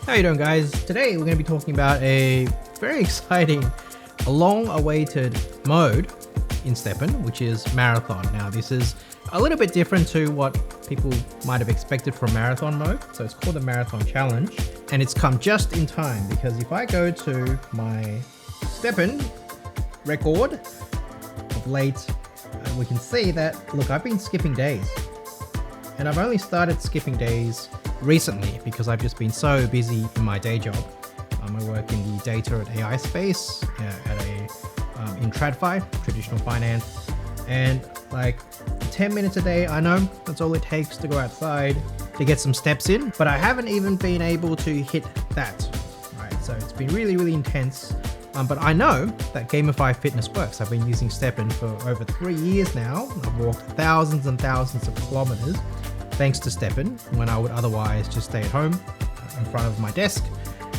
How you doing, guys? Today we're going to be talking about a very exciting, a long-awaited mode in STEPN, which is marathon. Now this is a little bit different to what people might have expected from marathon mode. So it's called the Marathon Challenge, and it's come just in time because if I go to my STEPN record of late, we can see that, look, I've been skipping days. And I've only started skipping days recently because I've just been so busy in my day job. I work in the data and AI space in TradFi, traditional finance, and like 10 minutes a day, I know that's all it takes to go outside to get some steps in, but I haven't even been able to hit that, right? So it's been really, really intense. But I know that Gamify Fitness works. I've been using STEPN for over 3 years now. I've walked thousands and thousands of kilometers thanks to STEPN, when I would otherwise just stay at home in front of my desk,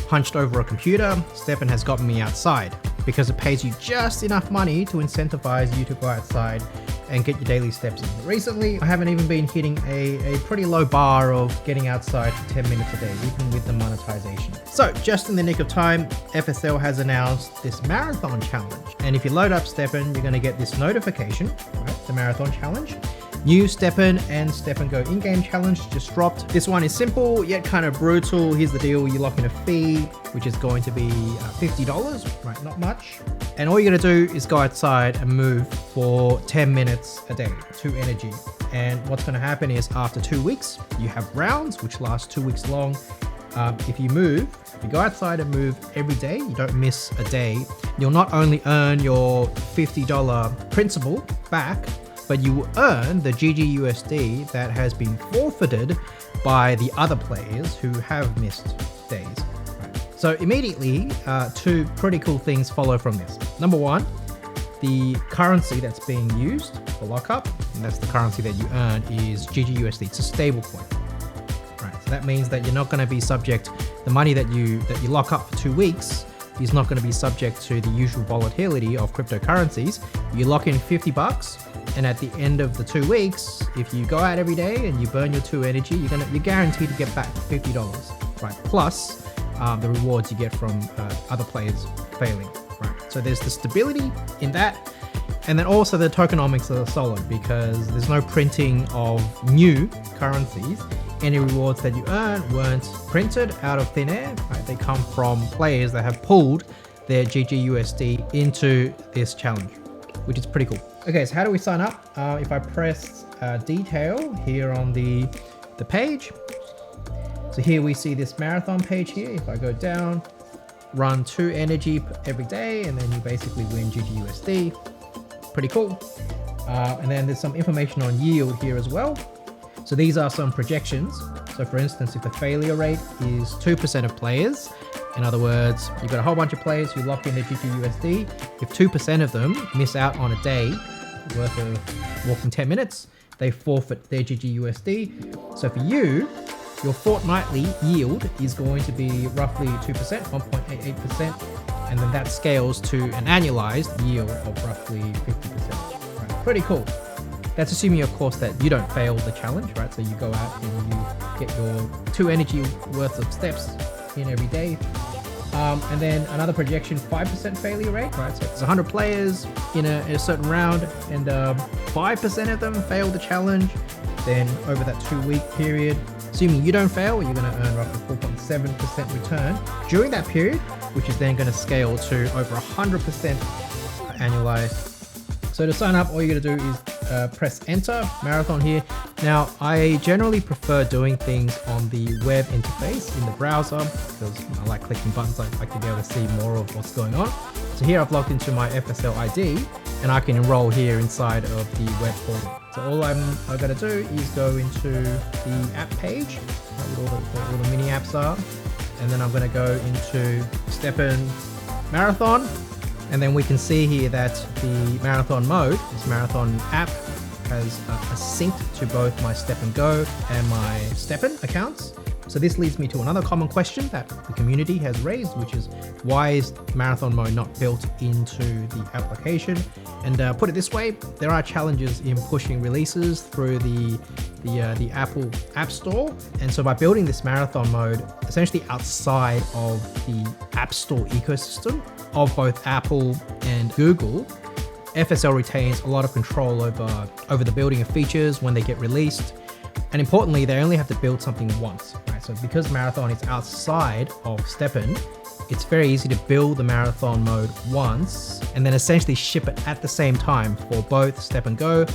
hunched over a computer. STEPN has gotten me outside because it pays you just enough money to incentivize you to go outside and get your daily steps in. Recently, I haven't even been hitting a pretty low bar of getting outside for 10 minutes a day, even with the monetization. So just in the nick of time, FSL has announced this marathon challenge. And if you load up STEPN, you're gonna get this notification, right? The marathon challenge. New STEPN and STEPN GO in-game challenge just dropped. This one is simple yet kind of brutal. Here's the deal: you lock in a fee, which is going to be $50, right? Not much. And all you're gonna do is go outside and move for 10 minutes a day, 2 energy. And what's gonna happen is after 2 weeks, you have rounds which last 2 weeks long. If you go outside and move every day, you don't miss a day, you'll not only earn your $50 principal back, but you will earn the GGUSD that has been forfeited by the other players who have missed days. Right. So immediately, 2 pretty cool things follow from this. Number 1, the currency that's being used for lockup, and that's the currency that you earn, is GGUSD. It's a stable coin. Right. So that means that you're not going to be subject, the money that you lock up for 2 weeks is not going to be subject to the usual volatility of cryptocurrencies. You lock in $50, and at the end of the 2 weeks, if you go out every day and you burn your 2 energy, you're guaranteed to get back $50, right? Plus the rewards you get from other players failing, right? So there's the stability in that, and then also the tokenomics are solid because there's no printing of new currencies. Any rewards that you earn weren't printed out of thin air, right? They come from players that have pulled their GGUSD into this challenge, which is pretty cool. Okay, so how do we sign up? If I press detail here on the page, so here we see this marathon page here. If I go down, run 2 energy every day, and then you basically win GGUSD. Pretty cool. And then there's some information on yield here as well. So these are some projections. So for instance, if the failure rate is 2% of players, in other words, you've got a whole bunch of players who lock in their GGUSD. If 2% of them miss out on a day worth of walking 10 minutes, they forfeit their GGUSD. So for you, your fortnightly yield is going to be roughly 2%, 1.88%, and then that scales to an annualized yield of roughly 50%. Right? Pretty cool. That's assuming, of course, that you don't fail the challenge, right? So you go out and you get your 2 energy worth of steps in every day. And then another projection, 5% failure rate, right? So it's 100 players in a certain round, and 5% of them fail the challenge. Then over that 2-week period, assuming you don't fail, you're going to earn roughly 4.7% return during that period, which is then going to scale to over 100% annualized. So to sign up, all you're going to do is press enter, marathon here. Now, I generally prefer doing things on the web interface in the browser because I like clicking buttons. I like to be able to see more of what's going on. So here I've logged into my FSL ID and I can enroll here inside of the web portal. So all I've got to do is go into the app page where all the mini apps are. And then I'm going to go into STEPN Marathon. And then we can see here that the marathon mode, this marathon app, has synced to both my STEPN GO and my STEPN accounts. So this leads me to another common question that the community has raised, which is why is marathon mode not built into the application? And put it this way, there are challenges in pushing releases through the Apple App Store. And so by building this marathon mode essentially outside of the App Store ecosystem of both Apple and Google, FSL retains a lot of control over the building of features when they get released. And importantly, they only have to build something once, right? So because Marathon is outside of STEPN, it's very easy to build the Marathon mode once and then essentially ship it at the same time for both STEPN Go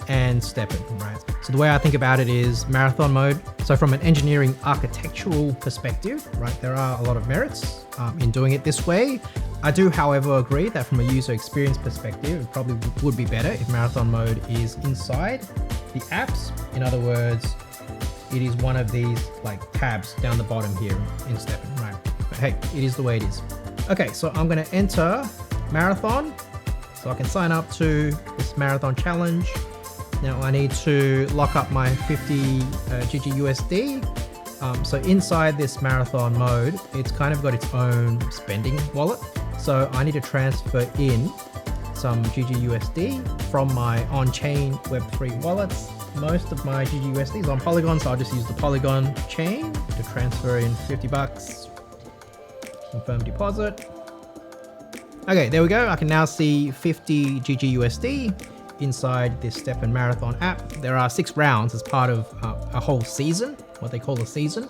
and STEPN, right? So the way I think about it is Marathon mode. So from an engineering architectural perspective, right, there are a lot of merits in doing it this way. I do, however, agree that from a user experience perspective, it probably would be better if Marathon mode is inside the apps. In other words, it is one of these like tabs down the bottom here in STEPN, right? But hey, it is the way it is. Okay, so I'm gonna enter Marathon so I can sign up to this Marathon challenge. Now I need to lock up my 50 GGUSD. So inside this Marathon mode, it's kind of got its own spending wallet. So I need to transfer in some GGUSD from my on-chain Web3 wallets. Most of my GGUSD is on Polygon, so I'll just use the Polygon chain to transfer in 50 bucks. Confirm deposit. Okay, there we go. I can now see 50 GGUSD inside this STEPN Marathon app. There are 6 rounds as part of a whole season, what they call a season.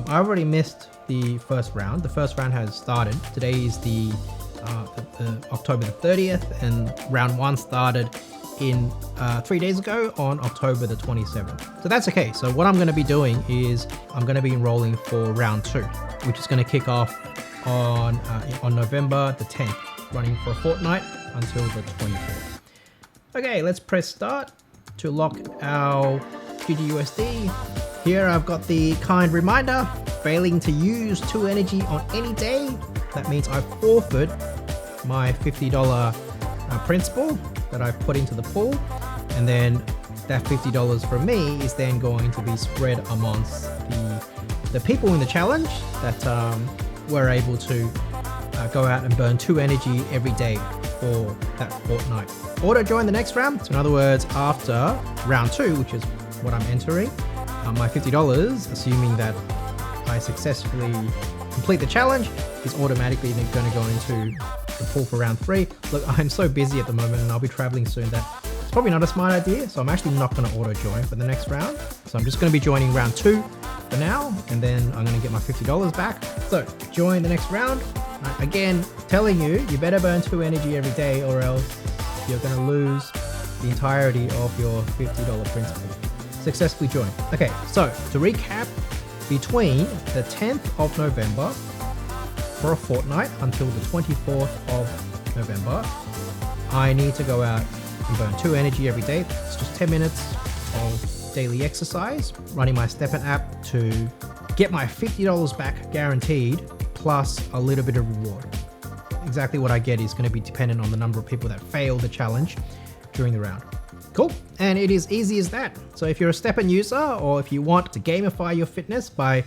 I already missed the first round. The first round has started. Today is the October the 30th, and round 1 started in 3 days ago on October the 27th. So that's okay. So what I'm going to be doing is I'm going to be enrolling for round 2, which is going to kick off on November the 10th, running for a fortnight until the 24th. Okay, let's press start to lock our GGUSD. Here I've got the kind reminder, failing to use 2 energy on any day. That means I forfeit my $50 principal that I've put into the pool. And then that $50 from me is then going to be spread amongst the people in the challenge that were able to go out and burn 2 energy every day for that fortnight. Auto join the next round. So in other words, after round 2, which is what I'm entering, my $50, assuming that I successfully complete the challenge, is automatically going to go into the pool for round 3. Look, I'm so busy at the moment and I'll be traveling soon that it's probably not a smart idea. So I'm actually not going to auto join for the next round. So I'm just going to be joining round 2 for now, and then I'm going to get my $50 back. So join the next round. Again, telling you, you better burn 2 energy every day or else you're going to lose the entirety of your $50 principal. Successfully joined. Okay, so to recap, between the 10th of November for a fortnight until the 24th of November, I need to go out and burn 2 energy every day. It's just 10 minutes of daily exercise, running my STEPN app to get my $50 back guaranteed, plus a little bit of reward. Exactly what I get is going to be dependent on the number of people that fail the challenge during the round. Cool. And it is easy as that. So if you're a STEPN user, or if you want to gamify your fitness by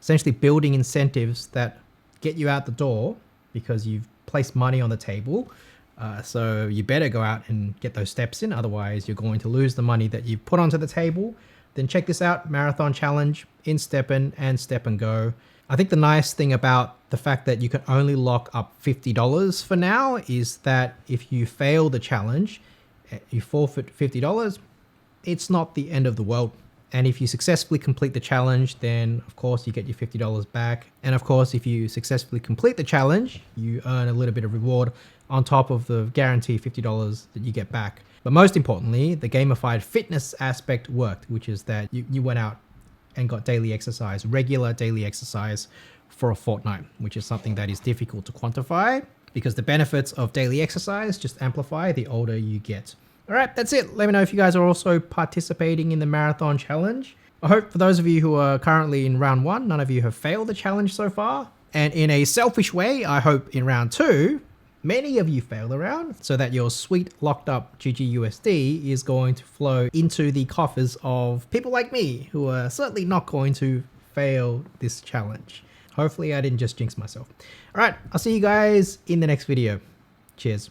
essentially building incentives that get you out the door because you've placed money on the table, so you better go out and get those steps in, otherwise you're going to lose the money that you've put onto the table, then check this out, Marathon Challenge in STEPN and STEPN Go. I think the nice thing about the fact that you can only lock up $50 for now is that if you fail the challenge, you forfeit $50, it's not the end of the world. And if you successfully complete the challenge, then of course you get your $50 back. And of course, if you successfully complete the challenge, you earn a little bit of reward on top of the guaranteed $50 that you get back. But most importantly, the gamified fitness aspect worked, which is that you went out and got daily exercise, regular daily exercise for a fortnight, which is something that is difficult to quantify because the benefits of daily exercise just amplify the older you get. All right, that's it. Let me know if you guys are also participating in the Marathon Challenge. I hope for those of you who are currently in round 1, none of you have failed the challenge so far. And in a selfish way, I hope in round 2, many of you fail the round so that your sweet locked up GGUSD is going to flow into the coffers of people like me who are certainly not going to fail this challenge. Hopefully I didn't just jinx myself. All right, I'll see you guys in the next video. Cheers.